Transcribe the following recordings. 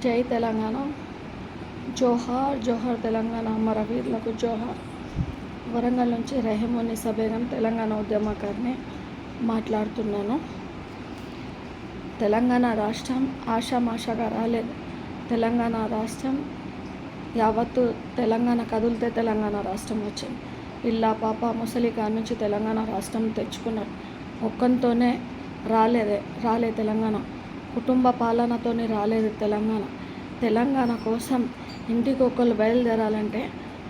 జై తెలంగాణ. జోహార్ జోహార్ తెలంగాణ అమరవీరులకు జోహార్. వరంగల్ నుంచి రహీమున్నీసా బేగం తెలంగాణ ఉద్యమకారిని మాట్లాడుతున్నాను. తెలంగాణ రాష్ట్రం ఆషామాషాగా రాలేదు. తెలంగాణ రాష్ట్రం యావత్తు తెలంగాణ కదిలితే తెలంగాణ రాష్ట్రం వచ్చింది. పిల్ల పాప ముసలి కాడి నుంచి తెలంగాణ రాష్ట్రం తెచ్చుకున్నారు. ఒక్కంతోనే రాలే తెలంగాణ. కుటుంబ పాలనతోనే రాలేదు తెలంగాణ. తెలంగాణ కోసం ఇంటికి ఒకళ్ళు బయలుదేరాలంటే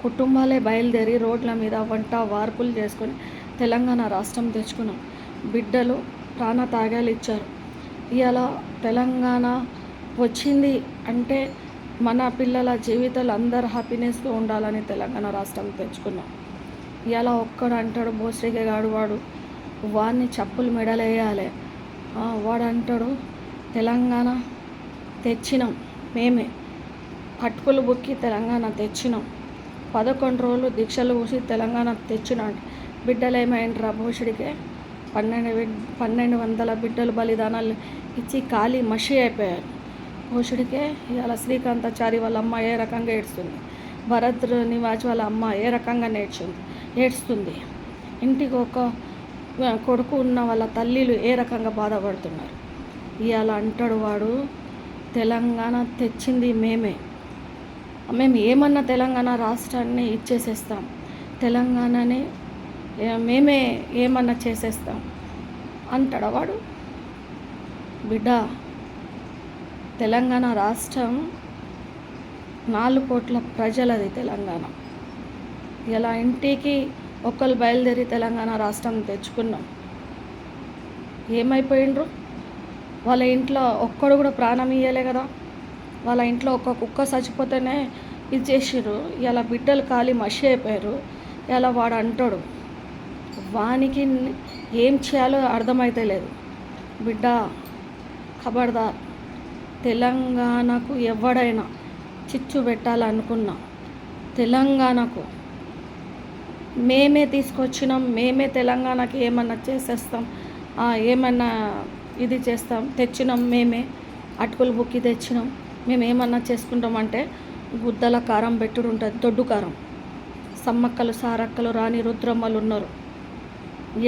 కుటుంబాలే బయలుదేరి రోడ్ల మీద వంట వార్పులు చేసుకొని తెలంగాణ రాష్ట్రం తెచ్చుకున్నాం. బిడ్డలు ప్రాణ త్యాగాలు ఇచ్చారు. ఇలా తెలంగాణ వచ్చింది అంటే మన పిల్లల జీవితాలు అందరు హ్యాపీనెస్గా ఉండాలని తెలంగాణ రాష్ట్రం తెచ్చుకున్నాం. ఇలా ఒక్కడు అంటాడు బోస్రిగే గాడు వాడు వాడిని చెప్పులు మెడలేయాలి. వాడు అంటాడు తెలంగాణ తెచ్చినాం మేమే, పట్టుకులు బుక్కి తెలంగాణ తెచ్చినాం, 11 రోజులు దీక్షలు కూసి తెలంగాణ తెచ్చినాం. బిడ్డలు ఏమైండ్రా భోషుడికే 1200 బిడ్డలు బలిదానాలు ఇచ్చి ఖాళీ మషి అయిపోయారు. భోషుడికే ఇవాళ శ్రీకాంతాచారి వాళ్ళ అమ్మ ఏ రకంగా ఏడుస్తుంది, భరత్ నివాజ్ వాళ్ళ అమ్మ ఏ రకంగా ఏడుస్తుంది, ఇంటికి ఒక కొడుకు ఉన్న వాళ్ళ తల్లిలు ఏ రకంగా బాధపడుతున్నారు. ఇవాళ అంటాడు వాడు తెలంగాణ తెచ్చింది మేము ఏమన్నా తెలంగాణ రాష్ట్రాన్ని ఇచ్చేసేస్తాం, తెలంగాణని మేమే ఏమన్నా చేసేస్తాం అంటాడు వాడు. బిడ్డ, తెలంగాణ రాష్ట్రం 4 కోట్ల ప్రజలది తెలంగాణ. ఇలా ఇంటికి ఒకళ్ళు బయలుదేరి తెలంగాణ రాష్ట్రం తెచ్చుకున్నాం. ఏమైపోయిండ్రు? వాళ్ళ ఇంట్లో ఒక్కడు కూడా ప్రాణం ఇయ్యలే కదా. వాళ్ళ ఇంట్లో ఒక్క కుక్క చచ్చిపోతేనే ఇది చేసిర్రు. ఇలా బిడ్డలు ఖాళీ మషి అయిపోయారు. ఇలా వాడు అంటాడు వానికి ఏం చేయాలో అర్థమైతే లేదు. బిడ్డ ఖబర్దార్, తెలంగాణకు ఎవడైనా చిచ్చు పెట్టాలనుకున్నా తెలంగాణకు మేమే తీసుకొచ్చినాం, మేమే తెలంగాణకి ఏమన్నా చేసేస్తాం, ఏమన్నా ఇది చేస్తాం, తెచ్చినాం మేమే, అటుకులు బుక్కి తెచ్చినాం, మేము ఏమన్నా చేసుకుంటామంటే గుద్దల కారం పెట్టుడు ఉంటుంది, దొడ్డు కారం. సమ్మక్కలు సారక్కలు రాణి రుద్రమ్మలు ఉన్నారు.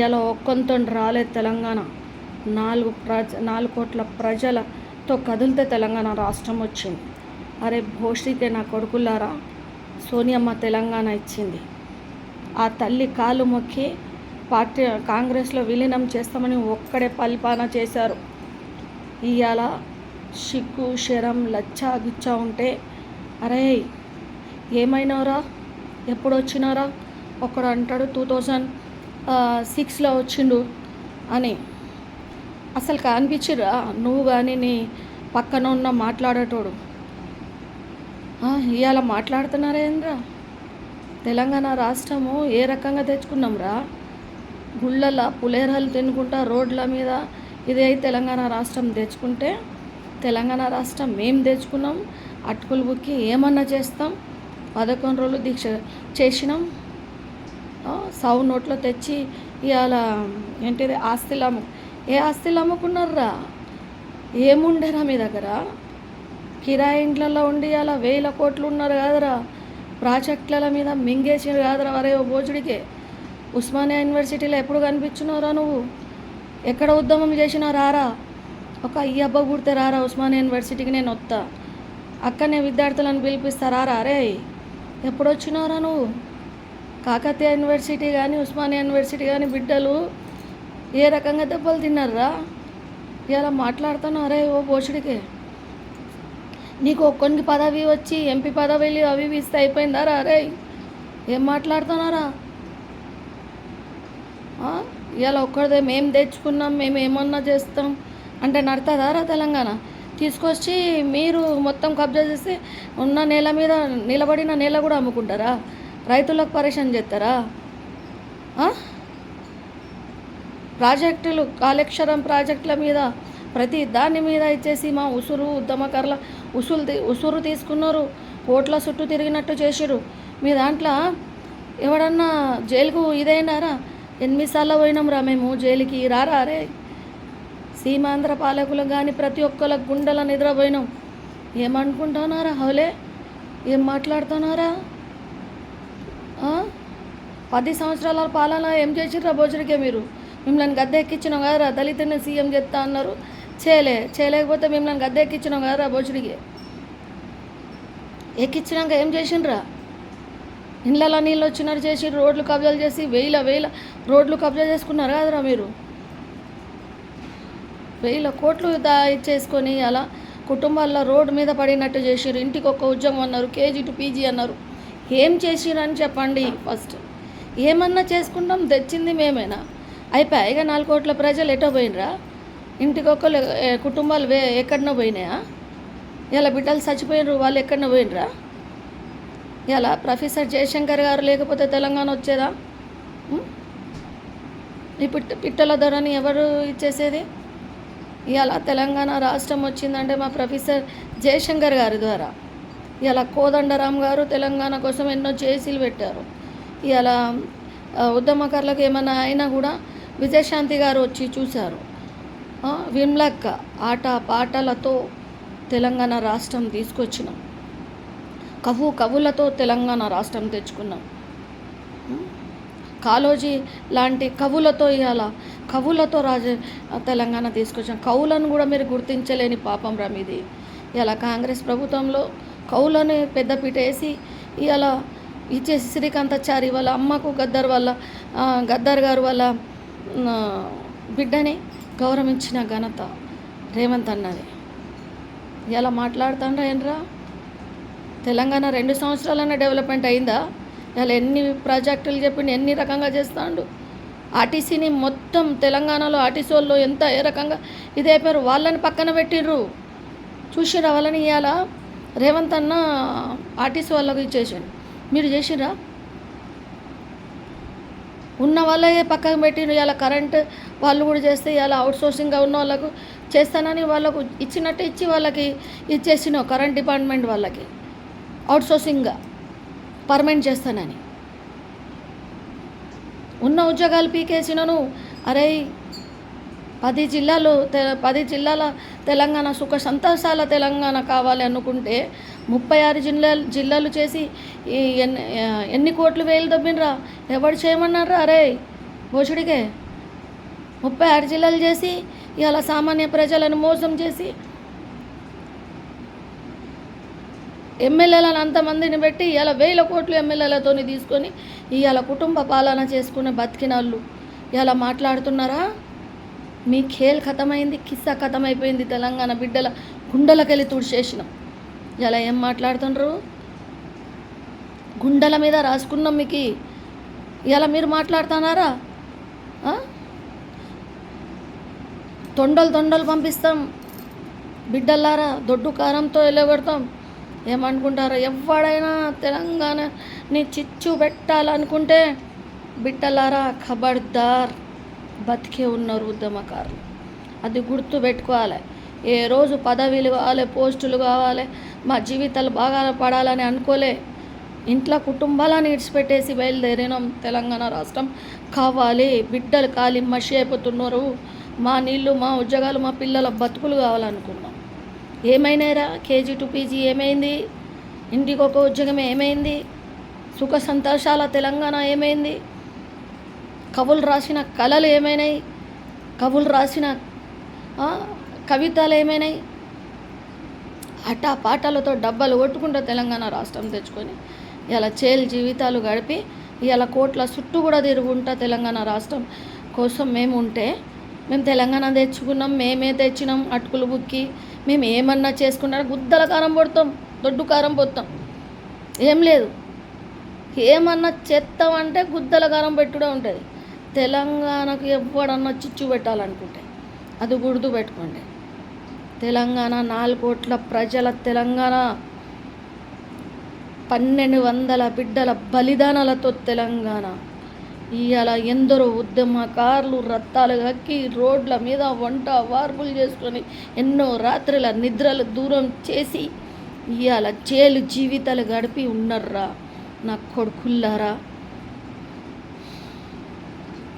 ఇలా ఒక్కంతో రాలేదు తెలంగాణ. 4 కోట్ల ప్రజలతో కదిలితే తెలంగాణ రాష్ట్రం వచ్చింది. అరే భోష్టికే నా కొడుకులారా, సోనియమ్మ తెలంగాణ ఇచ్చింది. ఆ తల్లి కాలు మొక్కి పార్టీ కాంగ్రెస్లో విలీనం చేస్తామని ఒక్కడే పల్పాన చేశారు. ఇవాళ సిగ్గు శరం లచ్చా గిచ్చా ఉంటే అరే ఏమైనారా, ఎప్పుడు వచ్చినారా? ఒకడు అంటాడు 2006లో వచ్చిండు అని. అసలు కనిపించిరా నువ్వు కానీ నీ పక్కన ఉన్న మాట్లాడేటోడు? ఇవాళ మాట్లాడుతున్నారేంద్రా? తెలంగాణ రాష్ట్రము ఏ రకంగా తెచ్చుకున్నాం రా? గుళ్ళల్లో పులేరాలు తినుకుంటా రోడ్ల మీద ఇదే తెలంగాణ రాష్ట్రం తెచ్చుకుంటే తెలంగాణ రాష్ట్రం మేము తెచ్చుకున్నాం. అటుకులు బుక్కి ఏమన్నా చేస్తాం, 11 రోజులు దీక్ష చేసినాం. సౌ నోట్లో తెచ్చి ఇవాళ ఏంటిది ఏ ఆస్తులు అమ్ముకున్నారా? ఏముండేరా మీ దగ్గర? కిరాయి ఇంట్లలో ఉండి అలా 1000 కోట్లు ఉన్నారు కాదురా. ప్రాజెక్టుల మీద మింగేసి కాదురా వరే ఓ భోజుడికే. ఉస్మానియా యూనివర్సిటీలో ఎప్పుడు కనిపించినారా నువ్వు? ఎక్కడ ఉద్యమం చేసినా రారా? ఒక అబ్బ పుడితే రారా ఉస్మానియా యూనివర్సిటీకి, నేను వస్తా, అక్కడనే విద్యార్థులను పిలిపిస్తారా రే? ఎప్పుడు వచ్చినారా నువ్వు? కాకతీయ యూనివర్సిటీ కానీ ఉస్మానియా యూనివర్సిటీ కానీ బిడ్డలు ఏ రకంగా దెబ్బలు తిన్నారా? ఇలా మాట్లాడుతున్నారే ఓ భోజుడికే. నీకు ఒక్కొనికి పదవి వచ్చి ఎంపీ పదవిలు అవి ఇస్తే అయిపోయిందారా రే? ఏం మాట్లాడుతున్నారా? ఇలా ఒక్కడిదే మేము తెచ్చుకున్నాం, మేము ఏమన్నా చేస్తాం అంటే నడుతుందారా? తెలంగాణ తీసుకొచ్చి మీరు మొత్తం కబ్జా చేసి ఉన్న నేల మీద నిలబడిన నేల కూడా అమ్ముకుంటారా? రైతులకు పరేషాన్ చేస్తారా? ప్రాజెక్టులు కాళేశ్వరం ప్రాజెక్టుల మీద ప్రతి దాని మీద ఇచ్చేసి మా ఉద్యమకారుల ఉసురు తీసుకున్నారు, కోట్ల చుట్టూ తిరిగినట్టు చేసిరు. మీ దాంట్లో ఎవడన్నా జైలుకు ఇదైనారా? 8 సార్లు పోయినాం రా మేము జైలుకి, రారా రే? సీమాంధ్ర పాలకులు కానీ ప్రతి ఒక్కళ్ళ గుండెల నిద్రపోయినాం. ఏమనుకుంటున్నారా హౌలే? ఏం మాట్లాడుతున్నారా? 10 సంవత్సరాల పాలన ఏం చేసిర్రా భోజడికే మీరు? మిమ్మల్ని గద్దె ఎక్కించినాం కదరా, దళితుని సీఎం చేస్తా అన్నారు, చేయలేకపోతే మిమ్మల్ని గద్దె ఎక్కించినాం కదరా భోజడికి. ఎక్కించినాక ఏం చేసిండ్రా? ఇళ్ళలో నీళ్ళు వచ్చినట్టు చేసి రోడ్లు కబ్జాలు చేసి వేల రోడ్లు కబ్జా చేసుకున్నారు కదరా మీరు. 1000 కోట్లు ఇచ్చేసుకొని అలా కుటుంబాల్లో రోడ్డు మీద పడినట్టు చేసిర్రు. ఇంటికి ఒక ఉద్యోగం అన్నారు, కేజీ టు పీజీ అన్నారు. ఏం చేసిరని చెప్పండి ఫస్ట్. ఏమన్నా చేసుకుంటాం, తెచ్చింది మేమేనా? అయిపోయాయిగా 4 కోట్ల ప్రజలు ఎటో పోయినరా? ఇంటికి ఒక కుటుంబాలు ఎక్కడనో పోయినాయా? ఇలా బిడ్డలు చచ్చిపోయినరు, వాళ్ళు ఎక్కడనో పోయినరా? ఇలా ప్రొఫెసర్ జయశంకర్ గారు లేకపోతే తెలంగాణ వచ్చేదా? ఈ పిట్టల ధరని ఎవరు ఇచ్చేసేది? ఇలా తెలంగాణ రాష్ట్రం వచ్చిందంటే మా ప్రొఫెసర్ జయశంకర్ గారి ద్వారా. ఇలా కోదండరామ్ గారు తెలంగాణ కోసం ఎన్నో జేసీలు పెట్టారు. ఇలా ఉద్యమకారులకు ఏమైనా అయినా కూడా విజయశాంతి గారు వచ్చి చూశారు. విమ్లక్క ఆట పాటలతో తెలంగాణ రాష్ట్రం తీసుకొచ్చినాం. కవులతో తెలంగాణ రాష్ట్రం తెచ్చుకున్నాం. కాళోజీ లాంటి కవులతో కవులతో తెలంగాణ తీసుకొచ్చాం. కవులను కూడా మీరు గుర్తించలేని పాపం రా మీది. ఇలా కాంగ్రెస్ ప్రభుత్వంలో కవులని పెద్దపీట వేసి ఇలా ఇచ్చేసి శ్రీకాంతాచారి వాళ్ళ అమ్మకు గద్దర్ గారు వాళ్ళ బిడ్డని గౌరవించిన ఘనత రేవంత్ అన్నది. ఇలా మాట్లాడుతాండ్రా ఏంట్రా? తెలంగాణ 2 సంవత్సరాలైనా డెవలప్మెంట్ అయిందా? ఇలా ఎన్ని ప్రాజెక్టులు చెప్పి ఎన్ని రకంగా చేస్తాడు. ఆర్టీసీని మొత్తం తెలంగాణలో ఆర్టీసీ వాళ్ళు ఏ రకంగా ఇదైపోయారు. వాళ్ళని పక్కన పెట్టిర్రు, చూసిరా వాళ్ళని. ఇవాళ రేవంత్ అన్న ఆర్టీసీ వాళ్ళకి ఇచ్చేసాడు. మీరు చేసిరా? ఉన్న వాళ్ళే పక్కన పెట్టిరు. ఇలా కరెంట్ వాళ్ళు కూడా చేస్తే ఇలా అవుట్సోర్సింగ్గా ఉన్న వాళ్ళకు చేస్తానని వాళ్ళకు ఇచ్చినట్టు ఇచ్చి వాళ్ళకి ఇచ్చేసినావు. కరెంట్ డిపార్ట్మెంట్ వాళ్ళకి అవుట్సోర్సింగ్గా పర్మనెంట్ చేస్తానని ఉన్న ఉద్యోగాలు పీకేసినను. అరే 10 జిల్లాల తెలంగాణ సుఖ సంతోషాల తెలంగాణ కావాలి అనుకుంటే 36 జిల్లాలు చేసి ఎన్ని కోట్లు వేలు దొబ్బినరా? ఎవరు చేయమన్నారా? అరే భోషుడికే 36 జిల్లాలు చేసి ఇలా సామాన్య ప్రజలను మోసం చేసి ఎమ్మెల్యేలను అంతమందిని పెట్టి ఇలా 1000 కోట్లు ఎమ్మెల్యేలతో తీసుకొని ఇవాళ కుటుంబ పాలన చేసుకునే బతికినాళ్ళు ఇలా మాట్లాడుతున్నారా? మీ ఖేల్ ఖతమైంది, కిస్సా ఖతమైపోయింది. తెలంగాణ బిడ్డల గుండెలకెళ్ళి తుడిచేసినాం. ఇలా ఏం మాట్లాడుతుండ్రు? గుండెల మీద రాసుకున్నాం మీకు. ఇలా మీరు మాట్లాడుతున్నారా? తొండలు పంపిస్తాం బిడ్డలారా, దొడ్డు కారంతో వెళ్ళగొడతాం. ఏమనుకుంటారో? ఎవడైనా తెలంగాణని చిచ్చు పెట్టాలనుకుంటే బిడ్డలారా ఖబర్దార్, బతికే ఉన్నారు ఉద్యమకారులు. అది గుర్తు పెట్టుకోవాలి. ఏ రోజు పదవిలు కావాలి, పోస్టులు కావాలి, మా జీవితాలు బాగా పడాలని అనుకోలే. ఇంట్లో కుటుంబాలను ఇడిచిపెట్టేసి బయలుదేరినాం. తెలంగాణ రాష్ట్రం కావాలి, బిడ్డలు కాలి మషి అయిపోతున్నారు, మా నీళ్ళు, మా ఉద్యోగాలు, మా పిల్లల బతుకులు కావాలనుకున్నాం. ఏమైనారా? కేజీ టు పీజీ ఏమైంది? ఇంటికి ఒక ఉద్యోగం ఏమైంది? సుఖ సంతోషాల తెలంగాణ ఏమైంది? కవులు రాసిన కళలు ఏమైనాయి? కవులు రాసిన కవితలు ఏమైనాయి? ఆట పాటలతో డబ్బాలు కొట్టుకుంటూ తెలంగాణ రాష్ట్రం తెచ్చుకొని ఇలా జీవితాలు గడిపి ఇలా కోట్ల చుట్టూ కూడా తిరుగుంటా తెలంగాణ రాష్ట్రం కోసం మేము ఉంటే, మేము తెలంగాణ తెచ్చుకున్నాం, మేమే తెచ్చినాం, అటుకులు బుక్కి మేము ఏమన్నా చేసుకుంటా గుద్దల కారం పొడతాం, దొడ్డు కారం పోతాం. ఏం లేదు, ఏమన్నా చేస్తామంటే గుద్దల కారం పెట్టుడే ఉంటుంది. తెలంగాణకు ఎవడన్నా చిచ్చు పెట్టాలనుకుంటే అది గుర్తు పెట్టుకోండి. తెలంగాణ 4 కోట్ల ప్రజల తెలంగాణ, 1200 బిడ్డల బలిదానాలతో తెలంగాణ. ఇవాళ ఎందరో ఉద్యమకారులు రక్తాలు కక్కి రోడ్ల మీద వంట వార్పులు చేసుకొని ఎన్నో రాత్రుల నిద్రలు దూరం చేసి ఇవాళ జీవితాలు గడిపి ఉన్నారా నా కొడుకుల్లారా?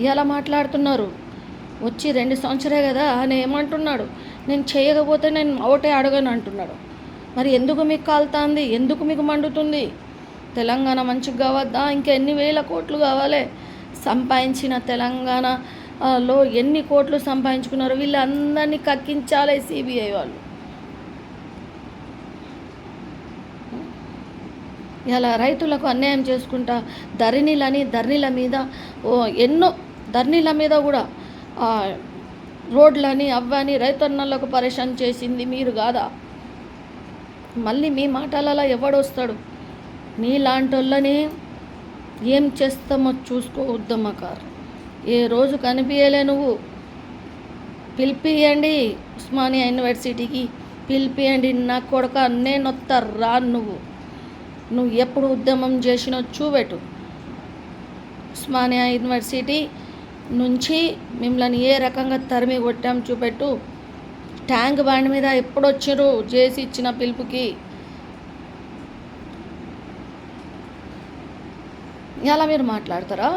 ఇలా మాట్లాడుతున్నారు. వచ్చి 2 సంవత్సరాలే కదా అని ఏమంటున్నాడు? నేను చేయకపోతే నేను ఒకటే అడగను అంటున్నాడు. మరి ఎందుకు మీకు కాలుతుంది? ఎందుకు మీకు మండుతుంది? తెలంగాణ మంచిగా కావద్దా? ఇంకా ఎన్ని వేల కోట్లు కావాలి? సంపాదించిన తెలంగాణలో ఎన్ని కోట్లు సంపాదించుకున్నారు? వీళ్ళందరినీ కక్కించాలి సిబిఐ వాళ్ళు. ఇలా రైతులకు అన్యాయం చేసుకుంటా ధరణిల మీద ఎన్నో ధరణిల మీద కూడా రోడ్లని అవ్వని రైతన్నలకు పరేషాన్ చేసింది మీరు కాదా? మళ్ళీ మీ మాటలలో ఎవడొస్తాడు? నీలాంటి వాళ్ళని ఏం చేస్తామో చూసుకో ఉద్యమకారు. ఏ రోజు కనిపించలే నువ్వు. పిలిపియండి ఉస్మానియా యూనివర్సిటీకి, పిలిపియండి నా కొడుక, నేను వస్తా రాను. నువ్వు ఎప్పుడు ఉద్యమం చేసినో చూపెట్టు. ఉస్మానియా యూనివర్సిటీ నుంచి మిమ్మల్ని ఏ రకంగా తరిమి కొట్టాం చూపెట్టు. ట్యాంక్ బండ్ మీద ఎప్పుడు వచ్చారు చేసి ఇచ్చిన పిలుపుకి? ఇలా మీరు మాట్లాడతారా?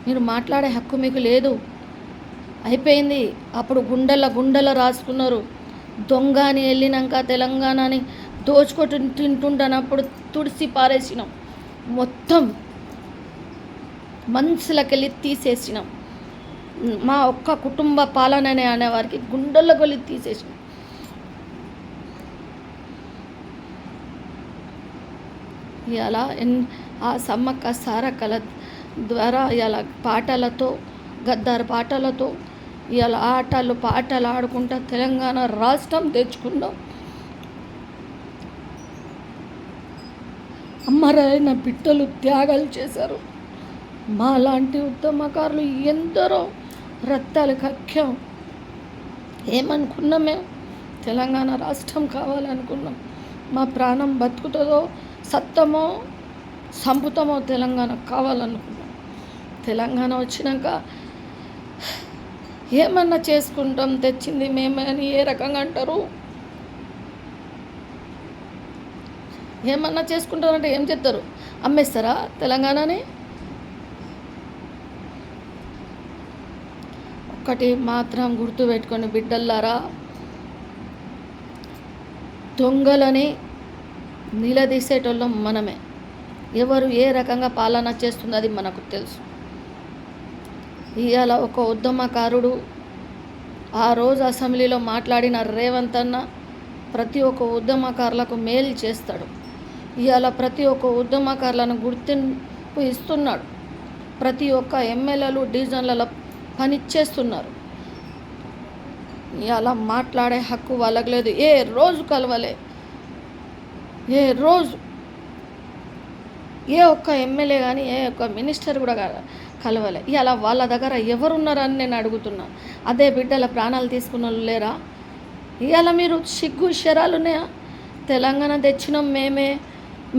మీరు మాట్లాడే హక్కు మీకు లేదు. అయిపోయింది. అప్పుడు గుండెల రాసుకున్నారు. దొంగ అని వెళ్ళినాక తెలంగాణని దోచుకొట్టు తింటుండనప్పుడు తుడిసి పారేసినాం. మొత్తం మనసులకెళ్ళి తీసేసినాం. మా ఒక్క కుటుంబ పాలననే అనేవారికి గుండెల్లో కొలి తీసేసినాం. ఇలా ఆ సమ్మక్క సారక్కల ద్వారా ఇలా పాటలతో, గద్దారు పాటలతో, ఇలా పాటలు ఆడుకుంటా తెలంగాణ రాష్ట్రం తెచ్చుకున్నాం. అమరైన బిడ్డలు త్యాగాలు చేశారు. మాలాంటి ఉద్యమకారులు ఎందరో రక్తాలు కక్కాం. ఏమనుకున్నామే? తెలంగాణ రాష్ట్రం కావాలనుకున్నాం. మా ప్రాణం బతుకుతుందో సత్తమో సంపుతమో తెలంగాణ కావాలనుకున్నాం. తెలంగాణ వచ్చినాక ఏమన్నా చేసుకుంటాం, తెచ్చింది మేమే అని ఏ రకంగా అంటారు? ఏమన్నా చేసుకుంటారంటే ఏం చెప్తారు? అమ్మేస్తారా తెలంగాణని? ఒక్కటి మాత్రం గుర్తుపెట్టుకొని బిడ్డల్లారా, దొంగలని నిలదీసేటోళ్ళం మనమే. ఎవరు ఏ రకంగా పాలన చేస్తుందో అది మనకు తెలుసు. ఇవాళ ఒక ఉద్యమకారుడు ఆ రోజు అసెంబ్లీలో మాట్లాడిన రేవంత్ అన్న ప్రతి ఒక్క ఉద్యమకారులకు మేలు చేస్తాడు. ఇవాళ ప్రతి ఒక్క ఉద్యమకారులను గుర్తింపు ఇస్తున్నాడు. ప్రతి ఒక్క ఎమ్మెల్యేలు డివిజన్లలో పనిచేస్తున్నారు. ఇవాళ మాట్లాడే హక్కు వాళ్ళకి లేదు. ఏ రోజు కలవలే, ఏ రోజు ఏ ఒక్క ఎమ్మెల్యే కానీ ఏ ఒక్క మినిస్టర్ కూడా కలవలే. ఇలా వాళ్ళ దగ్గర ఎవరున్నారని నేను అడుగుతున్నాను. అదే బిడ్డల ప్రాణాలు తీసుకున్న వాళ్ళు లేరా? ఇవాళ మీరు సిగ్గు శరాలు ఉన్నాయా? తెలంగాణ తెచ్చినాం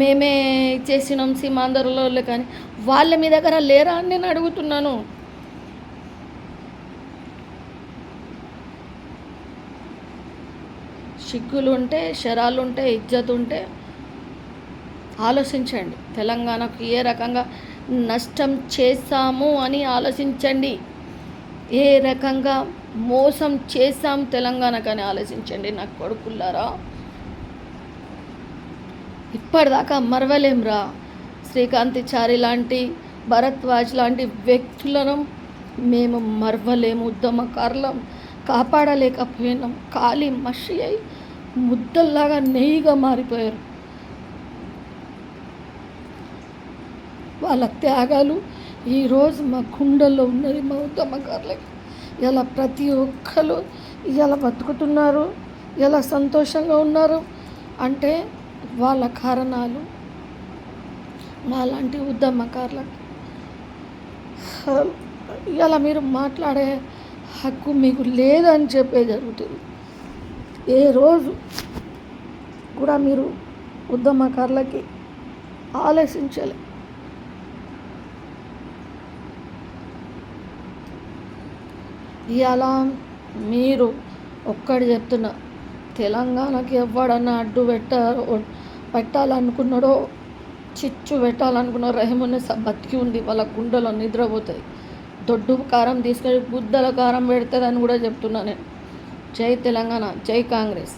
మేమే చేసినాం సీమాంధ్రలో, కానీ వాళ్ళ మీ దగ్గర లేరా అని నేను అడుగుతున్నాను. సిగ్గులు ఉంటే, శరాలు ఉంటే, ఇజ్జత్ ఉంటే ఆలోచించండి. తెలంగాణకు ఏ రకంగా నష్టం చేశాము అని ఆలోచించండి. ఏ రకంగా మోసం చేశాం తెలంగాణకని ఆలోచించండి. నాకు కొడుకుల్లారా, ఇప్పటిదాకా మరవలేంరా. శ్రీకాంతాచారి లాంటి, భరద్వాజ్ లాంటి వ్యక్తులను మేము మరవలేము. ఉద్యమకారులం కాపాడలేకపోయినాం. కాలి మషి అయి ముద్దల్లాగా నెయ్యిగా మారిపోయారు. వాళ్ళ త్యాగాలు ఈరోజు మా గుండెల్లో ఉన్నది. మా ఉద్యమకారులకి ఇలా ప్రతి ఒక్కరు ఇలా బతుకుతున్నారు, ఇలా సంతోషంగా ఉన్నారు అంటే వాళ్ళ కారణాలు మాలాంటి ఉద్యమకారులకు. ఇలా మీరు మాట్లాడే హక్కు మీకు లేదని చెప్పే జరుగుతుంది. ఏ రోజు కూడా మీరు ఉద్యమకారులకి ఆలోచించాలి. ఇవాళ మీరు ఒక్కటి చెప్తున్నా, తెలంగాణకి ఎవడన్నా అడ్డు పెట్టాలనుకున్నాడో, చిచ్చు పెట్టాలనుకున్నాడో రెహమున్నీసా బతికి ఉంది. వాళ్ళ గుండెలో నిద్రపోతుంది. దొడ్డు కారం తీసుకొని గుద్దల కారం పెడుతుందని కూడా చెప్తున్నా నేను. జై తెలంగాణ, జై కాంగ్రెస్.